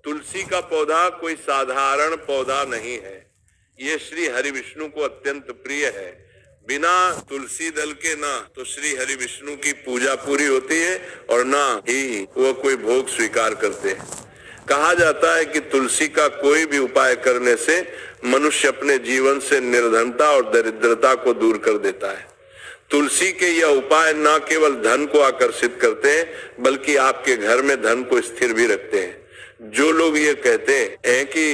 तुलसी का पौधा कोई साधारण पौधा नहीं है। ये श्री हरि विष्णु को अत्यंत प्रिय है। बिना तुलसी दल के ना तो श्री हरि विष्णु की पूजा पूरी होती है और ना ही वो कोई भोग स्वीकार करते हैं। कहा जाता है कि तुलसी का कोई भी उपाय करने से मनुष्य अपने जीवन से निर्धनता और दरिद्रता को दूर कर देता है। तुलसी के यह उपाय न केवल धन को आकर्षित करते हैं बल्कि आपके घर में धन को स्थिर भी रखते हैं। जो लोग ये कहते हैं कि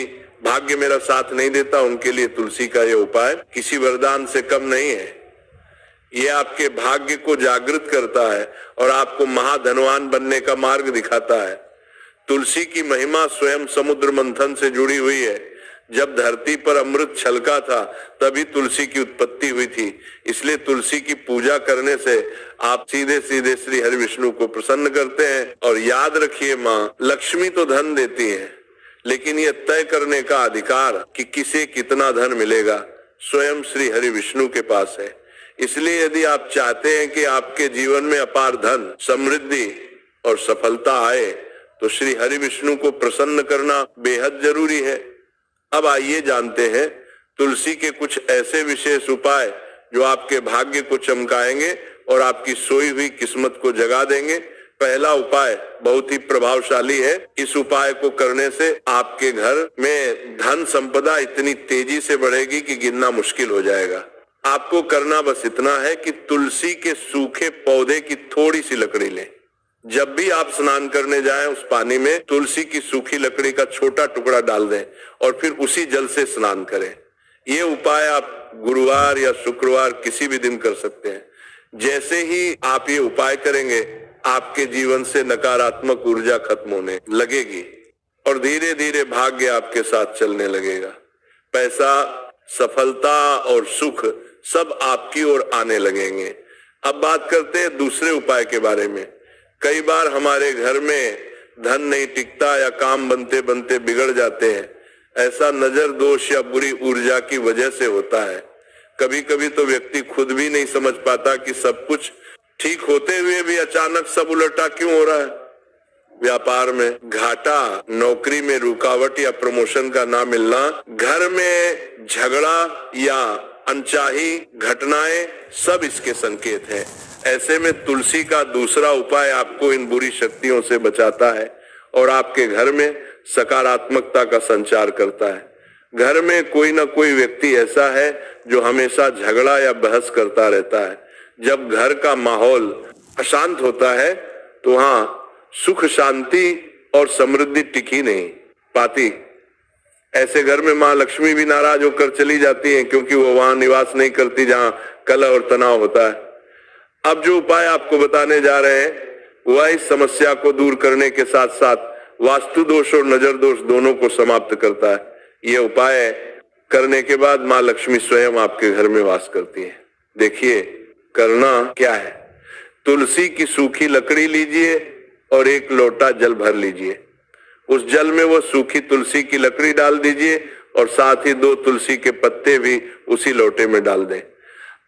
भाग्य मेरा साथ नहीं देता, उनके लिए तुलसी का यह उपाय किसी वरदान से कम नहीं है। ये आपके भाग्य को जागृत करता है और आपको महाधनवान बनने का मार्ग दिखाता है। तुलसी की महिमा स्वयं समुद्र मंथन से जुड़ी हुई है। जब धरती पर अमृत छलका था तभी तुलसी की उत्पत्ति हुई थी। इसलिए तुलसी की पूजा करने से आप सीधे सीधे श्री हरि विष्णु को प्रसन्न करते हैं। और याद रखिए, माँ लक्ष्मी तो धन देती है, लेकिन यह तय करने का अधिकार कि किसे कितना धन मिलेगा स्वयं श्री हरि विष्णु के पास है। इसलिए यदि आप चाहते हैं कि आपके जीवन में अपार धन, समृद्धि और सफलता आए तो श्री हरि विष्णु को प्रसन्न करना बेहद जरूरी है। अब आइए जानते हैं तुलसी के कुछ ऐसे विशेष उपाय जो आपके भाग्य को चमकाएंगे और आपकी सोई हुई किस्मत को जगा देंगे। पहला उपाय बहुत ही प्रभावशाली है। इस उपाय को करने से आपके घर में धन संपदा इतनी तेजी से बढ़ेगी कि गिनना मुश्किल हो जाएगा। आपको करना बस इतना है कि तुलसी के सूखे पौधे की थोड़ी सी लकड़ी लें। जब भी आप स्नान करने जाएं उस पानी में तुलसी की सूखी लकड़ी का छोटा टुकड़ा डाल दें और फिर उसी जल से स्नान करें। ये उपाय आप गुरुवार या शुक्रवार किसी भी दिन कर सकते हैं। जैसे ही आप ये उपाय करेंगे आपके जीवन से नकारात्मक ऊर्जा खत्म होने लगेगी और धीरे धीरे भाग्य आपके साथ चलने लगेगा। पैसा, सफलता और सुख सब आपकी ओर आने लगेंगे। अब बात करते हैं दूसरे उपाय के बारे में। कई बार हमारे घर में धन नहीं टिकता या काम बनते बनते बिगड़ जाते हैं। ऐसा नजर दोष या बुरी ऊर्जा की वजह से होता है। कभी कभी तो व्यक्ति खुद भी नहीं समझ पाता कि सब कुछ ठीक होते हुए भी अचानक सब उलटा क्यों हो रहा है। व्यापार में घाटा, नौकरी में रुकावट या प्रमोशन का ना मिलना, घर में झगड़ा या अनचाही घटनाएं सब इसके संकेत हैं। ऐसे में तुलसी का दूसरा उपाय आपको इन बुरी शक्तियों से बचाता है और आपके घर में सकारात्मकता का संचार करता है। घर में कोई ना कोई व्यक्ति ऐसा है जो हमेशा झगड़ा या बहस करता रहता है। जब घर का माहौल अशांत होता है तो वहां सुख, शांति और समृद्धि टिकी नहीं पाती। ऐसे घर में माँ लक्ष्मी भी नाराज होकर चली जाती हैं क्योंकि वो वहां निवास नहीं करती जहां कलह और तनाव होता है। अब जो उपाय आपको बताने जा रहे हैं वह इस समस्या को दूर करने के साथ साथ वास्तु दोष और नजर दोष दोनों को समाप्त करता है। ये उपाय करने के बाद माँ लक्ष्मी स्वयं आपके घर में वास करती है। देखिए करना क्या है। तुलसी की सूखी लकड़ी लीजिए और एक लोटा जल भर लीजिए। उस जल में वो सूखी तुलसी की लकड़ी डाल दीजिए और साथ ही 2 तुलसी के पत्ते भी उसी लोटे में डाल दें।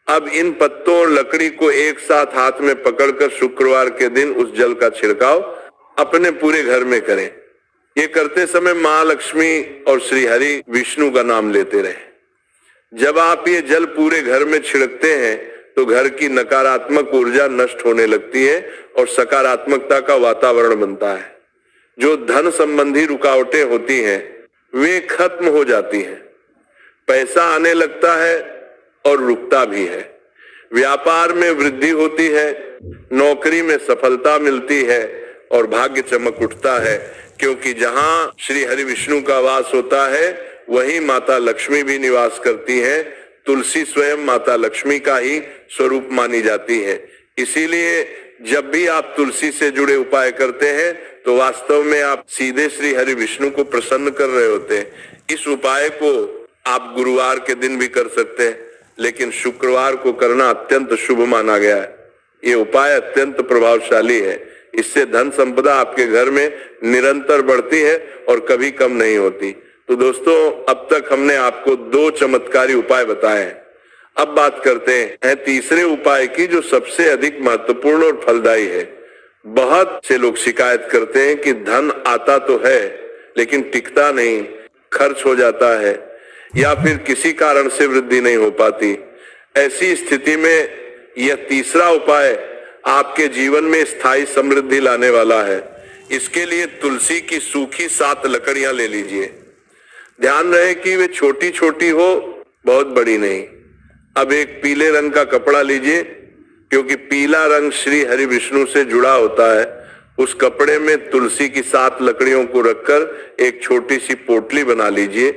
अब इन पत्तों और लकड़ी को एक साथ हाथ में पकड़कर शुक्रवार के दिन उस जल का छिड़काव अपने पूरे घर में करें। ये करते समय माँ लक्ष्मी और श्री हरि विष्णु का नाम लेते रहें। जब आप ये जल पूरे घर में छिड़कते हैं तो घर की नकारात्मक ऊर्जा नष्ट होने लगती है और सकारात्मकता का वातावरण बनता है। जो धन संबंधी रुकावटें होती हैं वे खत्म हो जाती हैं। पैसा आने लगता है और रुकता भी है। व्यापार में वृद्धि होती है, नौकरी में सफलता मिलती है और भाग्य चमक उठता है। क्योंकि जहां श्री हरि विष्णु का वास होता है वहीं माता लक्ष्मी भी निवास करती है। तुलसी स्वयं माता लक्ष्मी का ही स्वरूप मानी जाती है। इसीलिए जब भी आप तुलसी से जुड़े उपाय करते हैं तो वास्तव में आप सीधे श्री हरि विष्णु को प्रसन्न कर रहे होते हैं। इस उपाय को आप गुरुवार के दिन भी कर सकते हैं, लेकिन शुक्रवार को करना अत्यंत शुभ माना गया है। ये उपाय अत्यंत प्रभावशाली है। इससे धन संपदा आपके घर में निरंतर बढ़ती है और कभी कम नहीं होती। तो दोस्तों, अब तक हमने आपको 2 चमत्कारी उपाय बताए हैं। अब बात करते हैं तीसरे उपाय की, जो सबसे अधिक महत्वपूर्ण और फलदायी है। बहुत से लोग शिकायत करते हैं कि धन आता तो है लेकिन टिकता नहीं, खर्च हो जाता है या फिर किसी कारण से वृद्धि नहीं हो पाती। ऐसी स्थिति में यह तीसरा उपाय आपके जीवन में स्थायी समृद्धि लाने वाला है। इसके लिए तुलसी की सूखी 7 लकड़ियां ले लीजिए। ध्यान रहे कि वे छोटी छोटी हो, बहुत बड़ी नहीं। अब एक पीले रंग का कपड़ा लीजिए, क्योंकि पीला रंग श्री हरि विष्णु से जुड़ा होता है। उस कपड़े में तुलसी की 7 लकड़ियों को रखकर एक छोटी सी पोटली बना लीजिए।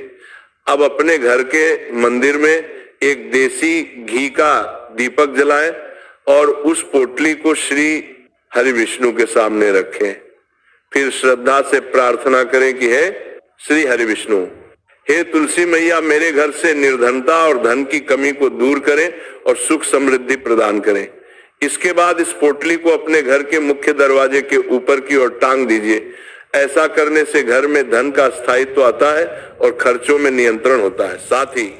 अब अपने घर के मंदिर में एक देसी घी का दीपक जलाएं और उस पोटली को श्री हरि विष्णु के सामने रखें। फिर श्रद्धा से प्रार्थना करें कि हे श्री हरि विष्णु, हे तुलसी मैया, मेरे घर से निर्धनता और धन की कमी को दूर करें और सुख समृद्धि प्रदान करें। इसके बाद इस पोटली को अपने घर के मुख्य दरवाजे के ऊपर की ओर टांग दीजिए। ऐसा करने से घर में धन का स्थायित्व आता है और खर्चों में नियंत्रण होता है। साथ ही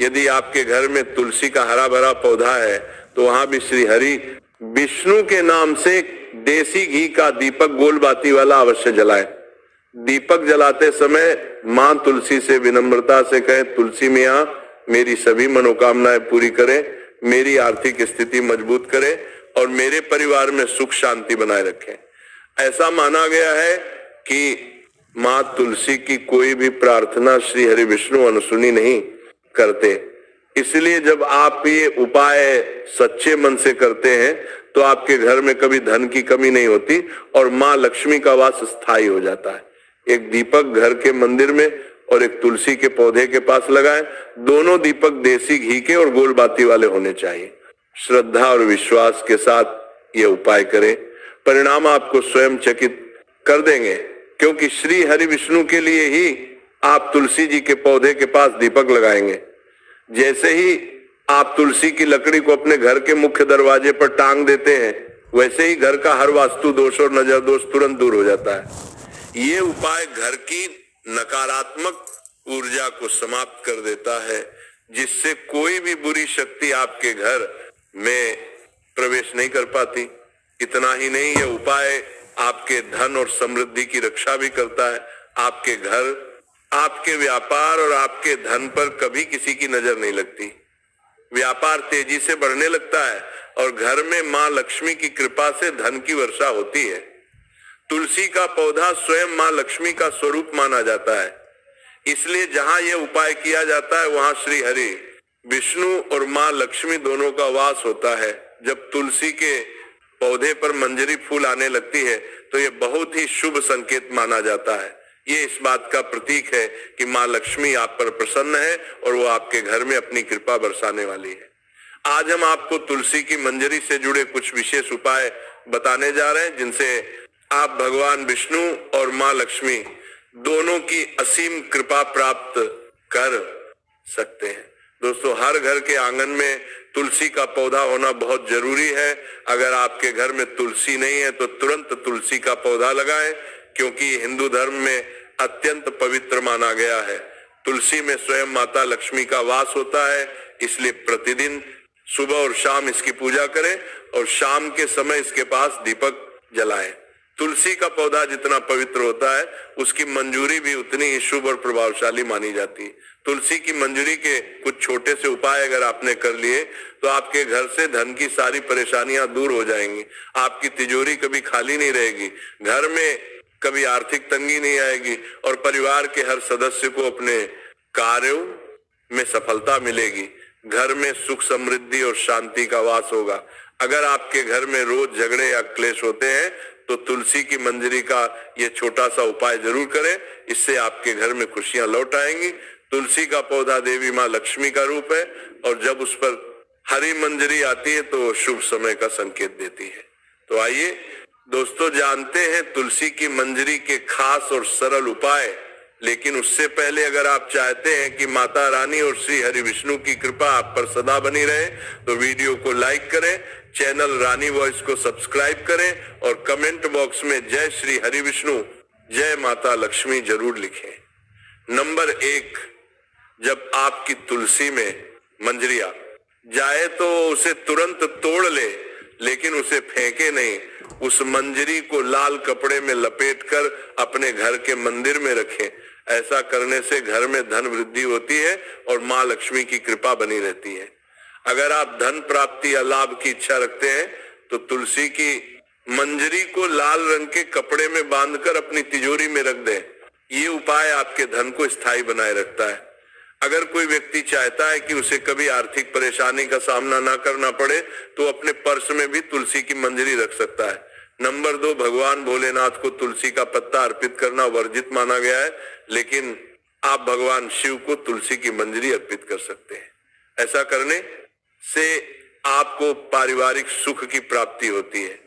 यदि आपके घर में तुलसी का हरा भरा पौधा है तो वहां भी श्री हरि विष्णु के नाम से देसी घी का दीपक गोल बाती वाला अवश्य जलाएं। दीपक जलाते समय मां तुलसी से विनम्रता से कहें, तुलसी मियां मेरी सभी मनोकामनाएं पूरी करें, मेरी आर्थिक स्थिति मजबूत करें और मेरे परिवार में सुख शांति बनाए रखें। ऐसा माना गया है कि मां तुलसी की कोई भी प्रार्थना श्री हरि विष्णु अनसुनी नहीं करते। इसलिए जब आप ये उपाय सच्चे मन से करते हैं तो आपके घर में कभी धन की कमी नहीं होती और मां लक्ष्मी का वास स्थायी हो जाता है। एक दीपक घर के मंदिर में और एक तुलसी के पौधे के पास लगाएं। दोनों दीपक देसी घी के और गोल बाती वाले होने चाहिए। श्रद्धा और विश्वास के साथ ये उपाय करें, परिणाम आपको स्वयं चकित कर देंगे, क्योंकि श्री हरि विष्णु के लिए ही आप तुलसी जी के पौधे के पास दीपक लगाएंगे। जैसे ही आप तुलसी की लकड़ी को अपने घर के मुख्य दरवाजे पर टांग देते हैं, वैसे ही घर का हर वास्तु दोष और नजर दोष तुरंत दूर हो जाता है। ये उपाय घर की नकारात्मक ऊर्जा को समाप्त कर देता है, जिससे कोई भी बुरी शक्ति आपके घर में प्रवेश नहीं कर पाती। इतना ही नहीं, यह उपाय आपके धन और समृद्धि की रक्षा भी करता है। आपके घर, आपके व्यापार और आपके धन पर कभी किसी की नजर नहीं लगती। व्यापार तेजी से बढ़ने लगता है और घर में मां लक्ष्मी की कृपा से धन की वर्षा होती है। तुलसी का पौधा स्वयं मां लक्ष्मी का स्वरूप माना जाता है, इसलिए जहां यह उपाय किया जाता है वहां श्री हरि विष्णु और मां लक्ष्मी दोनों का वास होता है। जब तुलसी के पौधे पर मंजरी फूल आने लगती है तो यह बहुत ही शुभ संकेत माना जाता है। ये इस बात का प्रतीक है कि मां लक्ष्मी आप पर प्रसन्न है और वो आपके घर में अपनी कृपा बरसाने वाली है। आज हम आपको तुलसी की मंजरी से जुड़े कुछ विशेष उपाय बताने जा रहे हैं, जिनसे आप भगवान विष्णु और मां लक्ष्मी दोनों की असीम कृपा प्राप्त कर सकते हैं। दोस्तों, हर घर के आंगन में तुलसी का पौधा होना बहुत जरूरी है। अगर आपके घर में तुलसी नहीं है तो तुरंत तुलसी का पौधा लगाएं, क्योंकि हिंदू धर्म में अत्यंत पवित्र माना गया है। तुलसी में स्वयं माता लक्ष्मी का वास होता है, इसलिए प्रतिदिन सुबह और शाम इसकी पूजा करें और शाम के समय इसके पास दीपक जलाएं। तुलसी का पौधा जितना पवित्र होता है, उसकी मंजूरी भी उतनी ही शुभ और प्रभावशाली मानी जाती है। तुलसी की मंजूरी के कुछ छोटे से उपाय अगर आपने कर लिए तो आपके घर से धन की सारी परेशानियां दूर हो जाएंगी। आपकी तिजोरी कभी खाली नहीं रहेगी, घर में कभी आर्थिक तंगी नहीं आएगी और परिवार के हर सदस्य को अपने कार्यों में सफलता मिलेगी। घर में सुख समृद्धि और शांति का वास होगा। अगर आपके घर में रोज झगड़े या क्लेश होते हैं तो तुलसी की मंजरी का ये छोटा सा उपाय जरूर करें, इससे आपके घर में खुशियां लौट आएंगी। तुलसी का पौधा देवी मां लक्ष्मी का रूप है और जब उस पर हरी मंजरी आती है तो शुभ समय का संकेत देती है। तो आइए दोस्तों, जानते हैं तुलसी की मंजरी के खास और सरल उपाय। लेकिन उससे पहले अगर आप चाहते हैं कि माता रानी और श्री हरि विष्णु की कृपा आप पर सदा बनी रहे तो वीडियो को लाइक करें, चैनल रानी वॉइस को सब्सक्राइब करें और कमेंट बॉक्स में जय श्री हरि विष्णु, जय माता लक्ष्मी जरूर लिखें। नंबर 1, जब आपकी तुलसी में मंजरिया जाए तो उसे तुरंत तोड़ ले। लेकिन उसे फेंके नहीं, उस मंजरी को लाल कपड़े में लपेटकर अपने घर के मंदिर में रखें। ऐसा करने से घर में धन वृद्धि होती है और माँ लक्ष्मी की कृपा बनी रहती है। अगर आप धन प्राप्ति या लाभ की इच्छा रखते हैं तो तुलसी की मंजरी को लाल रंग के कपड़े में बांधकर अपनी तिजोरी में रख दें। ये उपाय आपके धन को स्थायी बनाए रखता है। अगर कोई व्यक्ति चाहता है कि उसे कभी आर्थिक परेशानी का सामना ना करना पड़े तो अपने पर्स में भी तुलसी की मंजरी रख सकता है। नंबर 2, भगवान भोलेनाथ को तुलसी का पत्ता अर्पित करना वर्जित माना गया है, लेकिन आप भगवान शिव को तुलसी की मंजरी अर्पित कर सकते हैं। ऐसा करने से आपको पारिवारिक सुख की प्राप्ति होती है।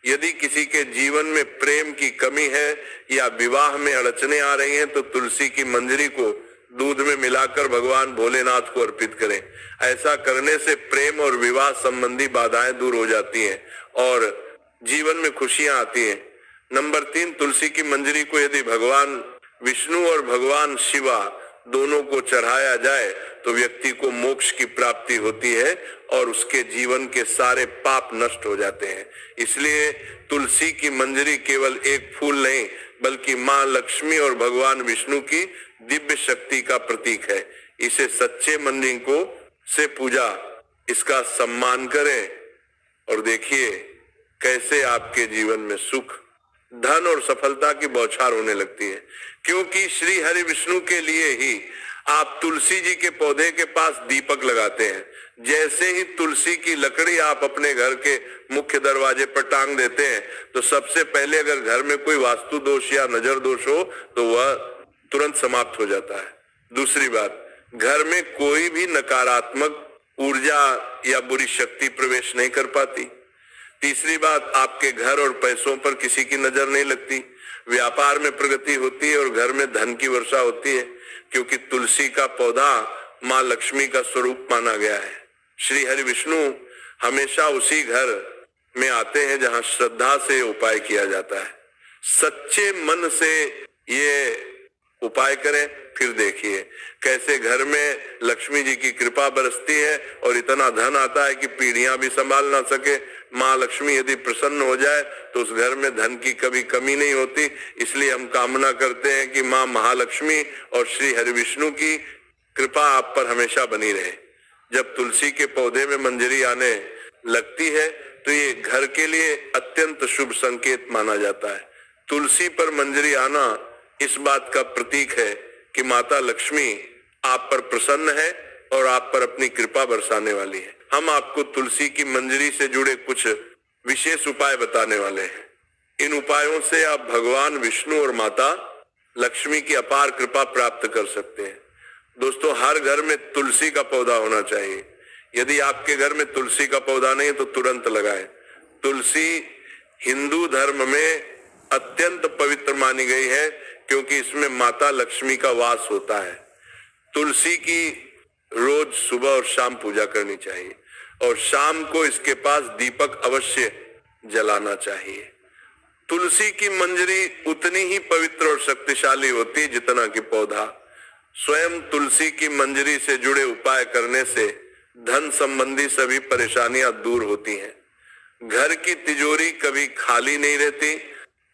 यदि किसी के जीवन में प्रेम की कमी है या विवाह में अड़चने आ रही हैं तो तुलसी की मंजरी को दूध में मिलाकर भगवान भोलेनाथ को अर्पित करें। ऐसा करने से प्रेम और विवाह संबंधी बाधाएं दूर हो जाती हैं और जीवन में खुशियां आती हैं। नंबर 3, तुलसी की मंजरी को यदि भगवान विष्णु और भगवान शिवा दोनों को चढ़ाया जाए तो व्यक्ति को मोक्ष की प्राप्ति होती है और उसके जीवन के सारे पाप नष्ट हो जाते हैं। इसलिए तुलसी की मंजरी केवल एक फूल नहीं बल्कि माँ लक्ष्मी और भगवान विष्णु की दिव्य शक्ति का प्रतीक है। इसे सच्चे मन को से पूजा, इसका सम्मान करें और देखिए कैसे आपके जीवन में सुख, धन और सफलता की बौछार होने लगती है। क्योंकि श्री हरि विष्णु के लिए ही आप तुलसी जी के पौधे के पास दीपक लगाते हैं। जैसे ही तुलसी की लकड़ी आप अपने घर के मुख्य दरवाजे पर टांग देते हैं तो सबसे पहले अगर घर में कोई वास्तु दोष या नजर दोष हो तो वह तुरंत समाप्त हो जाता है। दूसरी बात, घर में कोई भी नकारात्मक ऊर्जा या बुरी शक्ति प्रवेश नहीं कर पाती। तीसरी बात, आपके घर और पैसों पर किसी की नजर नहीं लगती, व्यापार में प्रगति होती है और घर में धन की वर्षा होती है, क्योंकि तुलसी का पौधा माँ लक्ष्मी का स्वरूप माना गया है। श्री हरि विष्णु हमेशा उसी घर में आते हैं जहां श्रद्धा से उपाय किया जाता है। सच्चे मन से ये उपाय करें, फिर देखिए कैसे घर में लक्ष्मी जी की कृपा बरसती है और इतना धन आता है कि पीढ़ियां भी संभाल ना सके। माँ लक्ष्मी यदि प्रसन्न हो जाए तो उस घर में धन की कभी कमी नहीं होती। इसलिए हम कामना करते हैं कि माँ महालक्ष्मी और श्री हरि विष्णु की कृपा आप पर हमेशा बनी रहे। जब तुलसी के पौधे में मंजरी आने लगती है तो ये घर के लिए अत्यंत शुभ संकेत माना जाता है। तुलसी पर मंजरी आना इस बात का प्रतीक है कि माता लक्ष्मी आप पर प्रसन्न है और आप पर अपनी कृपा बरसाने वाली है। हम आपको तुलसी की मंजरी से जुड़े कुछ विशेष उपाय बताने वाले हैं। इन उपायों से आप भगवान विष्णु और माता लक्ष्मी की अपार कृपा प्राप्त कर सकते हैं। दोस्तों, हर घर में तुलसी का पौधा होना चाहिए। यदि आपके घर में तुलसी का पौधा नहीं है तो तुरंत लगाएं। तुलसी हिंदू धर्म में अत्यंत पवित्र मानी गई है क्योंकि इसमें माता लक्ष्मी का वास होता है। तुलसी की रोज सुबह और शाम पूजा करनी चाहिए और शाम को इसके पास दीपक अवश्य जलाना चाहिए। तुलसी की मंजरी उतनी ही पवित्र और शक्तिशाली होती है जितना कि पौधा। स्वयं तुलसी की मंजरी से जुड़े उपाय करने से धन संबंधी सभी परेशानियां दूर होती हैं। घर की तिजोरी कभी खाली नहीं रहती,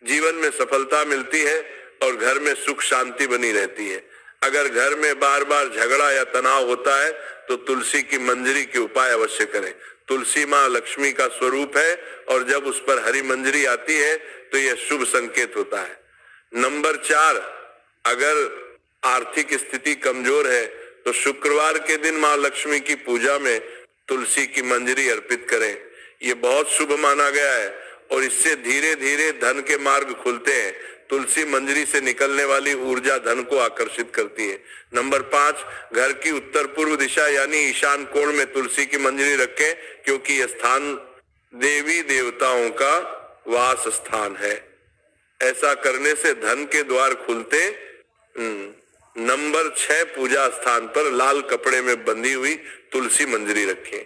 जीवन में सफलता मिलती है और घर में सुख शांति बनी रहती है। अगर घर में बार बार झगड़ा या तनाव होता है तो तुलसी की मंजरी के उपाय अवश्य करें। तुलसी माँ लक्ष्मी का स्वरूप है और जब उस पर हरी मंजरी आती है तो यह शुभ संकेत होता है। नंबर 4, अगर आर्थिक स्थिति कमजोर है तो शुक्रवार के दिन माँ लक्ष्मी की पूजा में तुलसी की मंजरी अर्पित करें। ये बहुत शुभ माना गया है और इससे धीरे धीरे धन के मार्ग खुलते हैं। तुलसी मंजरी से निकलने वाली ऊर्जा धन को आकर्षित करती है। नंबर 5, घर की उत्तर पूर्व दिशा यानी ईशान कोण में तुलसी की मंजरी रखें क्योंकि यह स्थान देवी देवताओं का वास स्थान है। ऐसा करने से धन के द्वार खुलते। नंबर 6, पूजा स्थान पर लाल कपड़े में बंधी हुई तुलसी मंजरी रखें।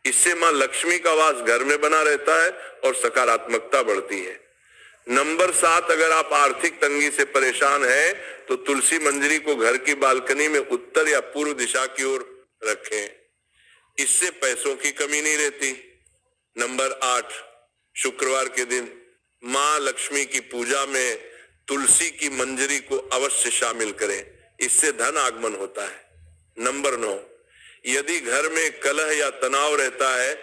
इससे मां लक्ष्मी का वास घर में बना रहता है और सकारात्मकता बढ़ती है। नंबर 7, अगर आप आर्थिक तंगी से परेशान हैं तो तुलसी मंजरी को घर की बालकनी में उत्तर या पूर्व दिशा की ओर रखें। इससे पैसों की कमी नहीं रहती। नंबर 8, शुक्रवार के दिन माँ लक्ष्मी की पूजा में तुलसी की मंजरी को अवश्य शामिल करें, इससे धन आगमन होता है। नंबर 9, यदि घर में कलह या तनाव रहता है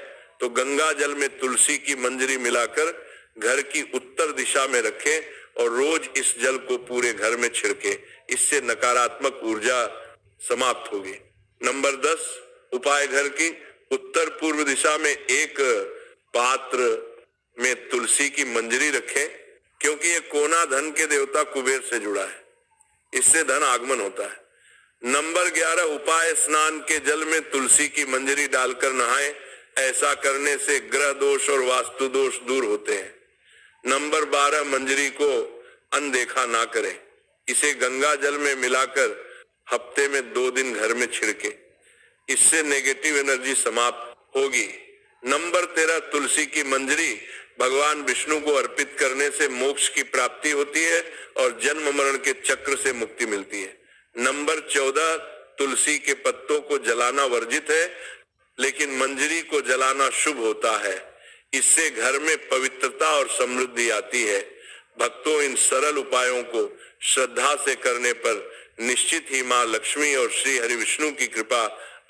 तो गंगा जल में तुलसी की मंजरी मिलाकर घर की उत्तर दिशा में रखें और रोज इस जल को पूरे घर में छिड़के, इससे नकारात्मक ऊर्जा समाप्त होगी। नंबर 10, उपाय घर की उत्तर पूर्व दिशा में एक पात्र में तुलसी की मंजरी रखें, क्योंकि ये कोना धन के देवता कुबेर से जुड़ा है, इससे धन आगमन होता है। नंबर 11, उपाय स्नान के जल में तुलसी की मंजरी डालकर नहाएं, ऐसा करने से ग्रह दोष और वास्तु दोष दूर होते हैं। नंबर 12, मंजरी को अनदेखा ना करें, इसे गंगा जल में मिलाकर हफ्ते में 2 दिन घर में छिड़के, इससे नेगेटिव एनर्जी समाप्त होगी। नंबर 13, तुलसी की मंजरी भगवान विष्णु को अर्पित करने से मोक्ष की प्राप्ति होती है और जन्म मरण के चक्र से मुक्ति मिलती है। नंबर 14, तुलसी के पत्तों को जलाना वर्जित है, लेकिन मंजरी को जलाना शुभ होता है, इससे घर में पवित्रता और समृद्धि आती है। भक्तों, इन सरल उपायों को श्रद्धा से करने पर निश्चित ही माँ लक्ष्मी और श्री हरि विष्णु की कृपा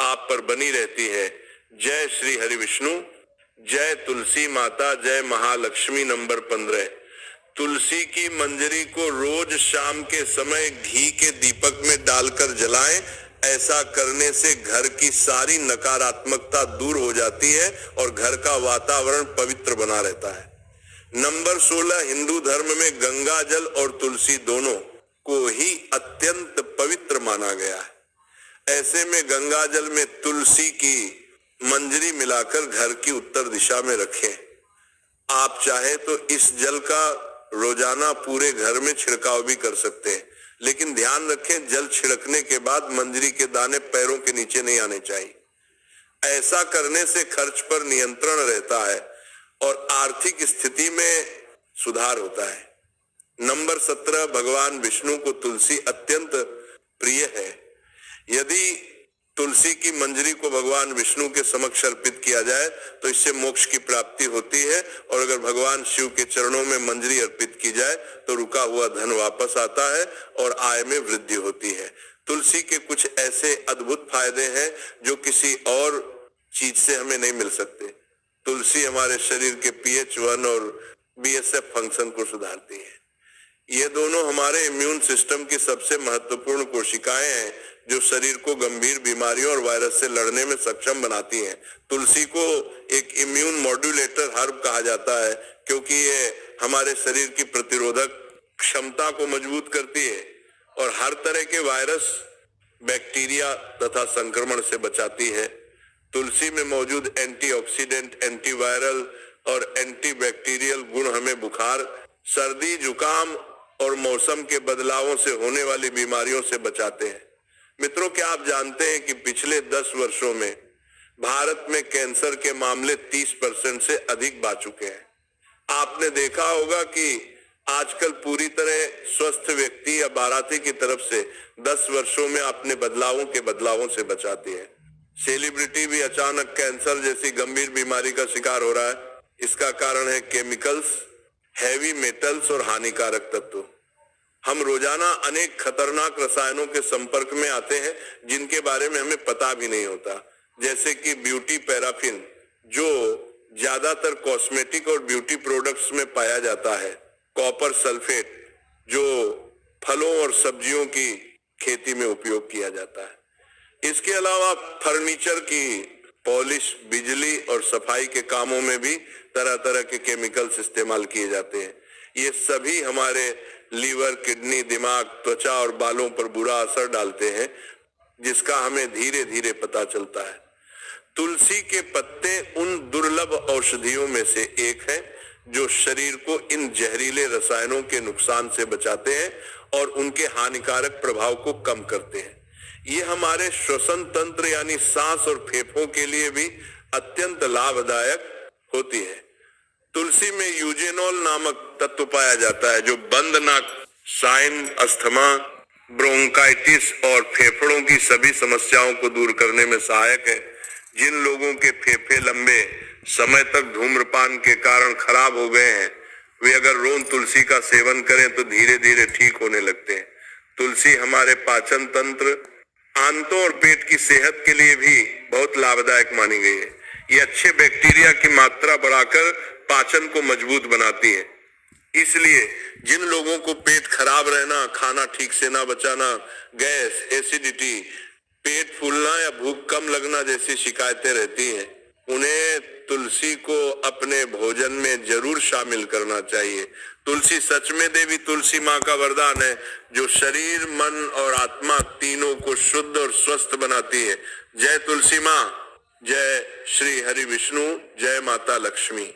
आप पर बनी रहती है। जय श्री हरि विष्णु, जय तुलसी माता, जय महालक्ष्मी। नंबर 15, तुलसी की मंजरी को रोज शाम के समय घी के दीपक में डालकर जलाएं, ऐसा करने से घर की सारी नकारात्मकता दूर हो जाती है और घर का वातावरण पवित्र बना रहता है। नंबर 16, हिंदू धर्म में गंगा जल और तुलसी दोनों को ही अत्यंत पवित्र माना गया है। ऐसे में गंगा जल में तुलसी की मंजरी मिलाकर घर की उत्तर दिशा में रखें। आप चाहे तो इस जल का रोजाना पूरे घर में छिड़काव भी कर सकते हैं, लेकिन ध्यान रखें जल छिड़कने के बाद मंजरी के दाने पैरों के नीचे नहीं आने चाहिए। ऐसा करने से खर्च पर नियंत्रण रहता है और आर्थिक स्थिति में सुधार होता है। नंबर 17, भगवान विष्णु को तुलसी अत्यंत प्रिय है। यदि तुलसी की मंजरी को भगवान विष्णु के समक्ष अर्पित किया जाए तो इससे मोक्ष की प्राप्ति होती है, और अगर भगवान शिव के चरणों में मंजरी अर्पित की जाए तो रुका हुआ धन वापस आता है और आय में वृद्धि होती है। तुलसी के कुछ ऐसे अद्भुत फायदे हैं जो किसी और चीज से हमें नहीं मिल सकते। तुलसी हमारे शरीर के pH1 और BSF फंक्शन को सुधारती है। ये दोनों हमारे इम्यून सिस्टम की सबसे महत्वपूर्ण कोशिकाएं हैं जो शरीर को गंभीर बीमारियों और वायरस से लड़ने में सक्षम बनाती हैं। तुलसी को एक इम्यून मॉड्यूलेटर हर्ब कहा जाता है, क्योंकि ये हमारे शरीर की प्रतिरोधक क्षमता को मजबूत करती है और हर तरह के वायरस, बैक्टीरिया तथा संक्रमण से बचाती है। तुलसी में मौजूद एंटीऑक्सीडेंट, एंटीवायरल और एंटीबैक्टीरियल गुण हमें बुखार, सर्दी, जुकाम और मौसम के बदलावों से होने वाली बीमारियों से बचाते हैं। मित्रों, क्या आप जानते हैं कि पिछले 10 वर्षों में भारत में कैंसर के मामले 30% से अधिक बढ़ चुके हैं। आपने देखा होगा कि आजकल पूरी तरह स्वस्थ व्यक्ति या बाराती की तरफ से 10 वर्षों में अपने बदलावों से बचाती है। सेलिब्रिटी भी अचानक कैंसर जैसी गंभीर बीमारी का शिकार हो रहा है। इसका कारण है केमिकल्स, हैवी मेटल्स और हानिकारक तत्व। हम रोजाना अनेक खतरनाक रसायनों के संपर्क में आते हैं जिनके बारे में हमें पता भी नहीं होता, जैसे कि ब्यूटी पैराफिन जो ज्यादातर कॉस्मेटिक और ब्यूटी प्रोडक्ट्स में पाया जाता है, कॉपर सल्फेट जो फलों और सब्जियों की खेती में उपयोग किया जाता है। इसके अलावा फर्नीचर की पॉलिश, बिजली और सफाई के कामों में भी तरह तरह के केमिकल्स इस्तेमाल किए जाते हैं। ये सभी हमारे लीवर, किडनी, दिमाग, त्वचा और बालों पर बुरा असर डालते हैं, जिसका हमें धीरे धीरे पता चलता है। तुलसी के पत्ते उन दुर्लभ औषधियों में से एक है जो शरीर को इन जहरीले रसायनों के नुकसान से बचाते हैं और उनके हानिकारक प्रभाव को कम करते हैं। ये हमारे श्वसन तंत्र यानी सांस और फेफड़ों के लिए भी अत्यंत लाभदायक होती है। तुलसी में यूजेनॉल नामक तत्व पाया जाता है जो बंद नाक, साइन, अस्थमा, ब्रोंकाइटिस और फेफड़ों की सभी समस्याओं को दूर करने में सहायक है। जिन लोगों के फेफड़े लंबे समय तक धूम्रपान के कारण खराब हो गए हैं, वे अगर रोन तुलसी का सेवन करें तो धीरे धीरे ठीक होने लगते हैं। तुलसी हमारे पाचन तंत्र, आंतों और पेट की सेहत के लिए भी बहुत लाभदायक मानी गई है। ये अच्छे बैक्टीरिया की मात्रा बढ़ाकर पाचन को मजबूत बनाती है। इसलिए जिन लोगों को पेट खराब रहना, खाना ठीक से ना बचाना, गैस, एसिडिटी, पेट फूलना या भूख कम लगना जैसी शिकायतें रहती हैं, उन्हें तुलसी को अपने भोजन में जरूर शामिल करना चाहिए। तुलसी सच में देवी तुलसी माँ का वरदान है, जो शरीर, मन और आत्मा तीनों को शुद्ध और स्वस्थ बनाती है। जय तुलसी माँ, जय श्री हरि विष्णु, जय माता लक्ष्मी।